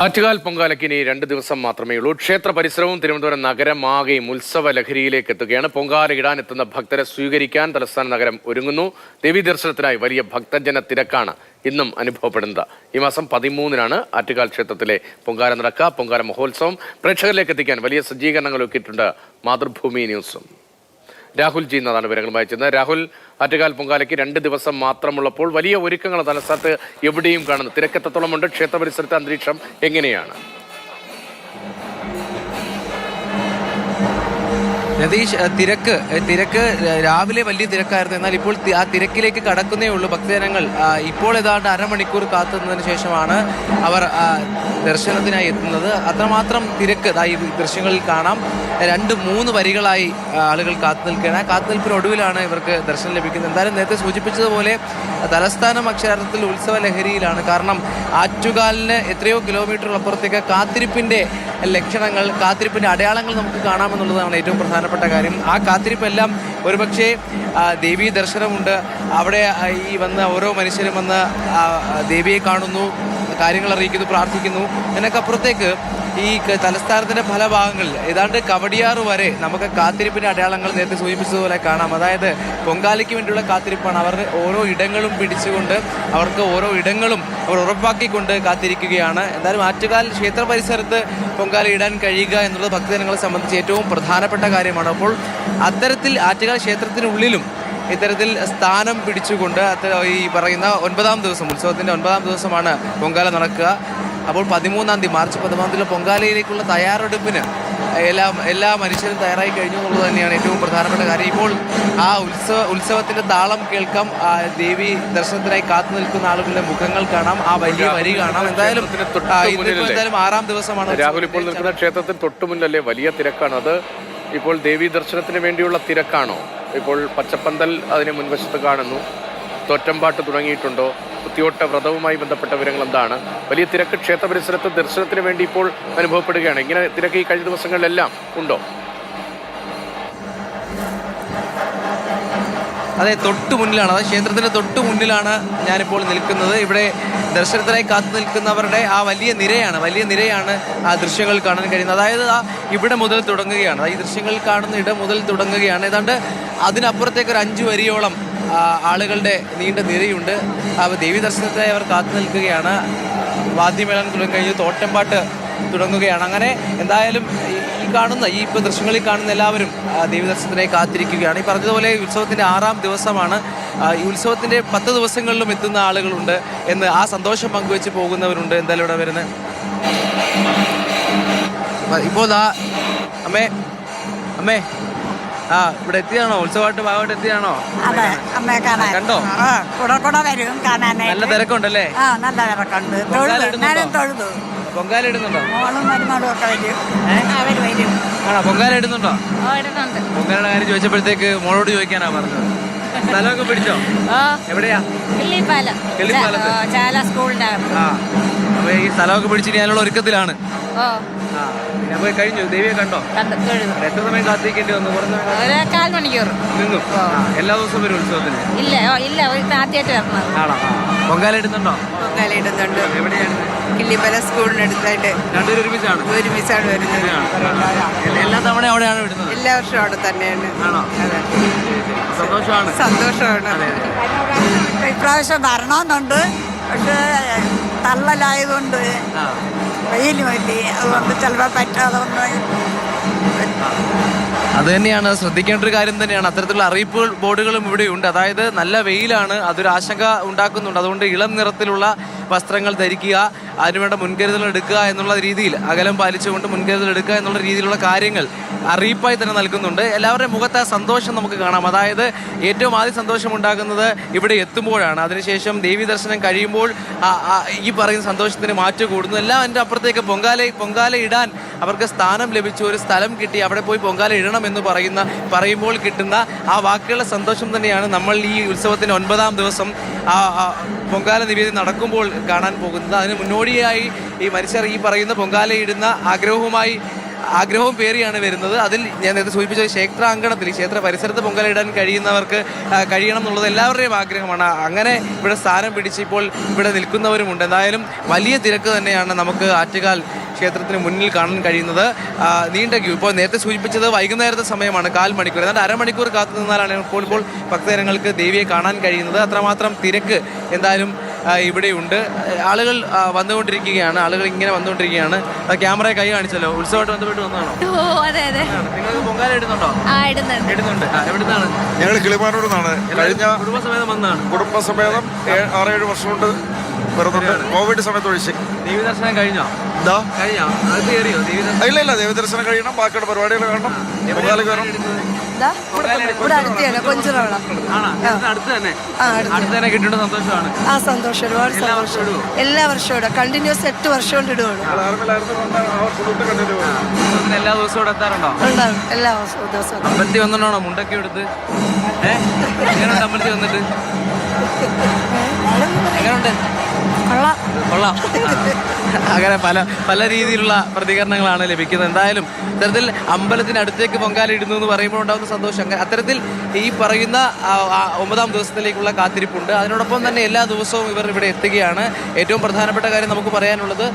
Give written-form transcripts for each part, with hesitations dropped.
ആറ്റുകാൽ പൊങ്കാലയ്ക്ക് ഇനി 2 ദിവസം മാത്രമേ ഉള്ളൂ. ക്ഷേത്ര പരിസരവും തിരുവനന്തപുരം നഗരമാകെയും ഉത്സവ ലഹരിയിലേക്ക് എത്തുകയാണ്. പൊങ്കാല ഇടാനെത്തുന്ന ഭക്തരെ സ്വീകരിക്കാൻ തലസ്ഥാന നഗരം ഒരുങ്ങുന്നു. ദേവീ ദർശനത്തിനായി വലിയ ഭക്തജന തിരക്കാണ് ഇന്നും അനുഭവപ്പെടുന്നത്. ഈ മാസം 13-നാണ് ആറ്റുകാൽ ക്ഷേത്രത്തിലെ പൊങ്കാല നടക്കുക. പൊങ്കാല മഹോത്സവം പ്രേക്ഷകരിലേക്ക് എത്തിക്കാൻ വലിയ സജ്ജീകരണങ്ങൾ ഒരുക്കിയിട്ടുണ്ട്. മാതൃഭൂമി ന്യൂസും രാഹുൽ ജി എന്നതാണ് വിവരങ്ങൾ വായിച്ചത്. രാഹുൽ, ആറ്റുകാൽ പൊങ്കാലയ്ക്ക് 2 ദിവസം മാത്രമുള്ളപ്പോൾ വലിയ ഒരുക്കങ്ങൾ തലസ്ഥാനത്ത് എവിടെയും കാണുന്നു. തിരക്കെത്രത്തോളമുണ്ട്? ക്ഷേത്ര പരിസരത്തെ അന്തരീക്ഷം എങ്ങനെയാണ്? രതീഷ്, തിരക്ക് രാവിലെ വലിയ തിരക്കായിരുന്നു. എന്നാൽ ഇപ്പോൾ ആ തിരക്കിലേക്ക് കടക്കുന്നേ ഉള്ളൂ ഭക്തജനങ്ങൾ. ഇപ്പോൾ ഏതാണ്ട് അരമണിക്കൂർ കാത്തുനിന്നതിന് ശേഷമാണ് അവർ ദർശനത്തിനായി എത്തുന്നത്. അത്രമാത്രം തിരക്ക് ഈ ദൃശ്യങ്ങളിൽ കാണാം. 2-3 വരികളായി ആളുകൾ കാത്തുനിൽക്കുകയാണ്. കാത്തുനിൽപ്പിനൊടുവിലാണ് ഇവർക്ക് ദർശനം ലഭിക്കുന്നത്. എന്തായാലും നേരത്തെ സൂചിപ്പിച്ചതുപോലെ തലസ്ഥാനം അക്ഷരാർത്ഥത്തിൽ ഉത്സവ ലഹരിയിലാണ്. കാരണം ആറ്റുകാലിന് എത്രയോ കിലോമീറ്റർ അപ്പുറത്തേക്ക് കാത്തിരിപ്പിൻ്റെ ലക്ഷണങ്ങൾ, കാത്തിരിപ്പിൻ്റെ അടയാളങ്ങൾ നമുക്ക് കാണാമെന്നുള്ളതാണ് ഏറ്റവും പ്രധാനപ്പെട്ട കാര്യം. ആ കാത്തിരിപ്പെല്ലാം ഒരുപക്ഷെ ദേവീ ദർശനമുണ്ട്. അവിടെ ഈ വന്ന ഓരോ മനുഷ്യരും വന്ന് ദേവിയെ കാണുന്നു, കാര്യങ്ങൾ അറിയിക്കുന്നു, പ്രാർത്ഥിക്കുന്നു. അതിനൊക്കപ്പുറത്തേക്ക് ഈ തലസ്ഥാനത്തിൻ്റെ പല ഭാഗങ്ങളിൽ ഏതാണ്ട് കവടിയാറ് വരെ നമുക്ക് കാത്തിരിപ്പിൻ്റെ അടയാളങ്ങൾ നേരത്തെ സൂചിപ്പിച്ചതുപോലെ കാണാം. അതായത് പൊങ്കാലയ്ക്ക് വേണ്ടിയുള്ള കാത്തിരിപ്പാണ്. അവർ ഓരോ ഇടങ്ങളും പിടിച്ചുകൊണ്ട് അവർക്ക് ഓരോ ഇടങ്ങളും അവർ ഉറപ്പാക്കിക്കൊണ്ട് കാത്തിരിക്കുകയാണ്. എന്തായാലും ആറ്റുകാൽ ക്ഷേത്ര പരിസരത്ത് പൊങ്കാല ഇടാൻ കഴിയുക എന്നുള്ളത് ഭക്തജനങ്ങളെ സംബന്ധിച്ച് ഏറ്റവും പ്രധാനപ്പെട്ട കാര്യമാണ്. അപ്പോൾ അത്തരത്തിൽ ആറ്റുകാൽ ക്ഷേത്രത്തിനുള്ളിലും ഇത്തരത്തിൽ സ്ഥാനം പിടിച്ചുകൊണ്ട് ഈ പറയുന്ന 9-ാം ദിവസം, ഉത്സവത്തിൻ്റെ 9-ാം ദിവസമാണ് പൊങ്കാല നടക്കുക. അപ്പോൾ 13-ാം തീയതി, മാർച്ച് 13-ാം തീയതി പൊങ്കാലയിലേക്കുള്ള തയ്യാറെടുപ്പിന് എല്ലാ മനുഷ്യരും തയ്യാറായി കഴിഞ്ഞു എന്നുള്ളത് തന്നെയാണ് ഏറ്റവും പ്രധാനപ്പെട്ട കാര്യം. ഇപ്പോൾ ആ ഉത്സവത്തിൻ്റെ താളം കേൾക്കാം. ദേവി ദർശനത്തിനായി കാത്തു നിൽക്കുന്ന ആളുകളുടെ മുഖങ്ങൾ കാണാം, ആ വലിയ വരി കാണാം. എന്തായാലും 6-ാം ദിവസമാണ്. രാഹുൽ, ഇപ്പോൾ നിൽക്കുന്ന ക്ഷേത്രത്തിന് തൊട്ടുമുന്നിലല്ലേ വലിയ തിരക്കാണ്. അത് ഇപ്പോൾ ദേവീ ദർശനത്തിന് വേണ്ടിയുള്ള തിരക്കാണോ? ഇപ്പോൾ പച്ചപ്പന്തൽ അതിന് മുൻവശത്ത് കാണുന്നു. തോറ്റമ്പാട്ട് തുടങ്ങിയിട്ടുണ്ടോ? കുത്തിയോട്ട വ്രതവുമായി ബന്ധപ്പെട്ട വിവരങ്ങൾ എന്താണ്? വലിയ തിരക്ക് ക്ഷേത്ര പരിസരത്ത് ദർശനത്തിന് വേണ്ടി ഇപ്പോൾ അനുഭവപ്പെടുകയാണ്. ഇങ്ങനെ തിരക്ക് ഈ കഴിഞ്ഞ ദിവസങ്ങളിലെല്ലാം ഉണ്ടോ? അതെ, തൊട്ടു മുന്നിലാണ്, അതായത് ക്ഷേത്രത്തിൻ്റെ തൊട്ടു മുന്നിലാണ് ഞാനിപ്പോൾ നിൽക്കുന്നത്. ഇവിടെ ദർശനത്തിനായി കാത്തു നിൽക്കുന്നവരുടെ ആ വലിയ നിരയാണ് ആ ദൃശ്യങ്ങൾ കാണാൻ കഴിയുന്നത്. അതായത് ഇവിടെ മുതൽ തുടങ്ങുകയാണ്, ഈ ദൃശ്യങ്ങളിൽ കാണുന്ന ഇടം മുതൽ തുടങ്ങുകയാണ്. ഏതാണ്ട് അതിനപ്പുറത്തേക്ക് ഒരു 5 വരിയോളം ആളുകളുടെ നീണ്ട നിരയുണ്ട്. ദേവീ ദർശനത്തിനായി അവർ കാത്തു നിൽക്കുകയാണ്. വാദ്യമേളം തുടങ്ങി തോറ്റമ്പാട്ട് തുടങ്ങുകയാണ്. അങ്ങനെ എന്തായാലും ഈ ദൃശ്യങ്ങളിൽ കാണുന്ന എല്ലാവരും ദേവീ ദർശനത്തിനായി കാത്തിരിക്കുകയാണ്. ഈ പറഞ്ഞതുപോലെ ഉത്സവത്തിൻ്റെ 6-ാം ദിവസമാണ്. ഈ ഉത്സവത്തിൻ്റെ 10 ദിവസങ്ങളിലും എത്തുന്ന ആളുകളുണ്ട് എന്ന് ആ സന്തോഷം പങ്കുവെച്ച് പോകുന്നവരുണ്ട്. എന്തായാലും ഇവിടെ വരുന്നത് ഇപ്പോൾ അമ്മേ ഇവിടെ എത്തിയാണോ? ഉത്സവമായിട്ട് ഭാഗമായിട്ട് എത്തിയാണോ? കണ്ടോ? നല്ല തിരക്കുണ്ടല്ലേ? പൊങ്കാല ഇടുന്നുണ്ടോ? ആണോ? പൊങ്കാല ഇടുന്നുണ്ടോ? പൊങ്കാലയുടെ കാര്യം ചോദിച്ചപ്പോഴത്തേക്ക് മോളോട് ചോദിക്കാനാ പറഞ്ഞത്. സ്ഥലമൊക്കെ പിടിച്ചോ? എവിടെയാ? അപ്പൊ ഈ സ്ഥലമൊക്കെ പിടിച്ചിട്ട് ഞാനുള്ള ഒരുക്കത്തിലാണ്. അപ്പൊ കഴിഞ്ഞു. ദേവിയെ കണ്ടോ? എത്ര സമയം കാത്തിരിക്കേണ്ടി വന്നു? 1/4 മണിക്കൂർ നിന്നു. എല്ലാ ദിവസവും വരും ഉത്സവത്തിന്? ഇല്ല, ആദ്യമായിട്ട് വരണം. ആണോ? പൊങ്കാല ഇടുന്നുണ്ടോ? പൊങ്കാല ഇടുന്നുണ്ട്. എവിടെയാണ്? കിള്ളിമല സ്കൂളിനടുത്തായിട്ട്. രണ്ടുപേരും ഒരുമിച്ചാണ് വരുന്നത്. എല്ലാ തവണ അവിടെയാണ് വിടുന്നത്? എല്ലാ വർഷവും അവിടെ തന്നെയാണ്. ആണോ? സന്തോഷമാണ്. ഇപ്രാവശ്യം വരണമെന്നുണ്ട്, പക്ഷേ തള്ളലായതുകൊണ്ട് വെയിലും ഇല്ലേ, അതുകൊണ്ട് ചിലപ്പോൾ പറ്റാതെ അത് തന്നെയാണ് ശ്രദ്ധിക്കേണ്ട ഒരു കാര്യം തന്നെയാണ്. അത്തരത്തിലുള്ള അറിയിപ്പുകൾ ബോർഡുകളും ഇവിടെയുണ്ട്. അതായത് നല്ല വെയിലാണ്, അതൊരു ആശങ്ക ഉണ്ടാക്കുന്നുണ്ട്. അതുകൊണ്ട് ഇളം നിറത്തിലുള്ള വസ്ത്രങ്ങൾ ധരിക്കുക, അതിനുവേണ്ട മുൻകരുതൽ എടുക്കുക എന്നുള്ള രീതിയിൽ, അകലം പാലിച്ചുകൊണ്ട് മുൻകരുതൽ എടുക്കുക എന്നുള്ള രീതിയിലുള്ള കാര്യങ്ങൾ അറിയിപ്പായി തന്നെ നൽകുന്നുണ്ട്. എല്ലാവരുടെയും മുഖത്ത് ആ സന്തോഷം നമുക്ക് കാണാം. അതായത് ഏറ്റവും ആദ്യം സന്തോഷം ഉണ്ടാകുന്നത് ഇവിടെ എത്തുമ്പോഴാണ്. അതിനുശേഷം ദേവീ ദർശനം കഴിയുമ്പോൾ ഈ പറയുന്ന സന്തോഷത്തിന് മാറ്റം കൂടുന്നു. എല്ലാം അതിൻ്റെ അപ്പുറത്തേക്ക് പൊങ്കാല ഇടാൻ അവർക്ക് സ്ഥാനം ലഭിച്ചു, ഒരു സ്ഥലം കിട്ടി, അവിടെ പോയി പൊങ്കാല ഇടണം എന്ന് പറയുമ്പോൾ കിട്ടുന്ന ആ വാക്കുകളുടെ സന്തോഷം തന്നെയാണ് നമ്മൾ ഈ ഉത്സവത്തിന് 9-ാം ദിവസം പൊങ്കാല നിവേദ്യം നടക്കുമ്പോൾ കാണാൻ പോകുന്നത്. അതിന് മുന്നോടിയായി ഈ മനുഷ്യർ ഈ പറയുന്ന പൊങ്കാല ഇടുന്ന ആഗ്രഹവുമായി ആഗ്രഹവും പേറിയാണ് വരുന്നത്. അതിൽ ഞാൻ നേരത്തെ സൂചിപ്പിച്ച ക്ഷേത്രാങ്കണത്തിൽ ഈ ക്ഷേത്ര പരിസരത്ത് പൊങ്കാലയിടാൻ കഴിയുന്നവർക്ക് കഴിയണം എന്നുള്ളത് എല്ലാവരുടെയും ആഗ്രഹമാണ്. അങ്ങനെ ഇവിടെ സ്ഥാനം പിടിച്ച് ഇപ്പോൾ ഇവിടെ നിൽക്കുന്നവരുമുണ്ട്. എന്തായാലും വലിയ തിരക്ക് തന്നെയാണ് നമുക്ക് ആറ്റുകാൽ ക്ഷേത്രത്തിന് മുന്നിൽ കാണാൻ കഴിയുന്നത്. നീണ്ട ക്യൂ. ഇപ്പോൾ നേരത്തെ സൂചിപ്പിച്ചത് വൈകുന്നേരത്തെ സമയമാണ്, 1/4 മണിക്കൂർ, ഏതാണ്ട് അരമണിക്കൂർ കാത്തു നിന്നാലാണ് ഇപ്പോൾ ഭക്തജനങ്ങൾക്ക് ദേവിയെ കാണാൻ കഴിയുന്നത്. അത്രമാത്രം തിരക്ക് എന്തായാലും ഇവിടെയുണ്ട്. ആളുകൾ വന്നുകൊണ്ടിരിക്കുകയാണ്, ആളുകൾ ഇങ്ങനെ വന്നുകൊണ്ടിരിക്കുകയാണ്. ക്യാമറയെ കൈ കാണിച്ചല്ലോ, ഉത്സവമായിട്ട് ബന്ധപ്പെട്ട് വന്നതാണോ? ഓ അതെ അതെ. നിങ്ങൾക്ക് പൊങ്കാല ഇടുന്നുണ്ടോ? ഇടുന്നുണ്ട്. എവിടുന്നാണ്? ഞങ്ങൾ കിളിമാനൂർ നിന്നാണ്. കഴിഞ്ഞ കുടുംബസമേതം വന്നതാണ്. കുടുംബസമേതം 6-7 വർഷം കൊണ്ട് വരുന്നുണ്ട്. കോവിഡ് സമയത്ത് ഒഴിച്ച്. ദേവി ദർശനം കഴിഞ്ഞോ? എന്താ കഴിഞ്ഞോ? അത് കയറിയോ ദേവി ദർശനം? ഇല്ല ദേവി ദർശനം കഴിയണം, ബാക്കിയുള്ള പരിപാടികൾ കാണണം, പൊങ്കാലയ്ക്ക് വരണം. ഇവിടെ അടുത്തല്ല കൊഞ്ചിറവള. ആണോ? അടുത്ത് തന്നെ കിട്ടുന്ന സന്തോഷമാണ്. ആ സന്തോഷം, ഒരുപാട് സന്തോഷം. എല്ലാ വർഷവും ഇടും, കണ്ടിന്യൂസ് 8 വർഷം കൊണ്ട് ഇടുകയുള്ളൂ. എല്ലാ ദിവസവും ഇവിടെ എത്താറുണ്ടോ? ഉണ്ടാവും എല്ലാ ദിവസവും. അമ്പലത്തിൽ വന്നിട്ടാണോ മുണ്ടൊക്കെ എടുത്ത്? എങ്ങനെയുണ്ട് അമ്പലത്തിൽ വന്നിട്ട്? എങ്ങനെയുണ്ട്? കൊള്ളാം. അങ്ങനെ പല രീതിയിലുള്ള പ്രതികരണങ്ങളാണ് ലഭിക്കുന്നത്. എന്തായാലും ഇത്തരത്തിൽ അമ്പലത്തിനടുത്തേക്ക് പൊങ്കാല ഇടുന്നു എന്ന് പറയുമ്പോൾ ഉണ്ടാകുന്ന സന്തോഷം, അത്തരത്തിൽ ഈ പറയുന്ന 9ാം ദിവസത്തിലേക്കുള്ള കാത്തിരിപ്പുണ്ട്. അതിനോടൊപ്പം തന്നെ എല്ലാ ദിവസവും ഇവർ ഇവിടെ എത്തുകയാണ്. ഏറ്റവും പ്രധാനപ്പെട്ട കാര്യം നമുക്ക് പറയാനുള്ളത്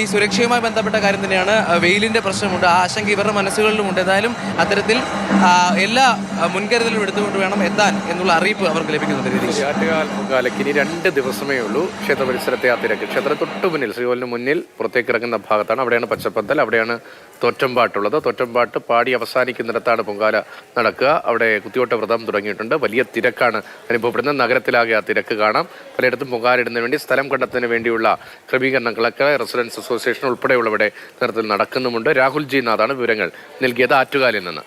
ഈ സുരക്ഷയുമായി ബന്ധപ്പെട്ട കാര്യം തന്നെയാണ്. വെയിലിൻ്റെ പ്രശ്നമുണ്ട്, ആ ആശങ്ക ഇവരുടെ മനസ്സുകളിലുമുണ്ട്. എന്തായാലും അത്തരത്തിൽ എല്ലാ മുൻകരുതലും എടുത്തുകൊണ്ട് വേണം എത്താൻ എന്നുള്ള അറിയിപ്പ് അവർക്ക് ലഭിക്കുന്നുണ്ട്. ആറ്റുകാൽ പൊങ്കാലയ്ക്ക് ഇനി 2 ദിവസമേ ഉള്ളൂ. ക്ഷേത്ര പരിസരത്തെ ആ തിരക്ക്. ക്ഷേത്ര തൊട്ട് മുന്നിൽ, ശ്രീകോവിലിന് മുന്നിൽ പുറത്തേക്ക് ഇറങ്ങുന്ന ഭാഗത്താണ്. അവിടെയാണ് പച്ചപ്പന്തൽ, അവിടെയാണ് തോറ്റമ്പാട്ടുള്ളത്. തോറ്റമ്പാട്ട് പാടി അവസാനിക്കുന്നിടത്താണ് പൊങ്കാല നടക്കുക. അവിടെ കുത്തിയോട്ട വ്രതം തുടങ്ങിയിട്ടുണ്ട്. വലിയ തിരക്കാണ് അനുഭവപ്പെടുന്നത്. നഗരത്തിലാകെ ആ തിരക്ക് കാണാം. പലയിടത്തും പൊങ്കാലിടുന്നതിന് വേണ്ടി സ്ഥലം കണ്ടെത്തുന്നതിന് വേണ്ടിയുള്ള ക്രമീകരണങ്ങളൊക്കെ റെസിഡൻസ് അസോസിയേഷൻ ഉൾപ്പെടെയുള്ളവരുടെ നേതൃത്വത്തിൽ നടക്കുന്നുമുണ്ട്. രാഹുൽ ജി നാഥാണ് വിവരങ്ങൾ നൽകിയത് ആറ്റുകാലിൽ നിന്ന്.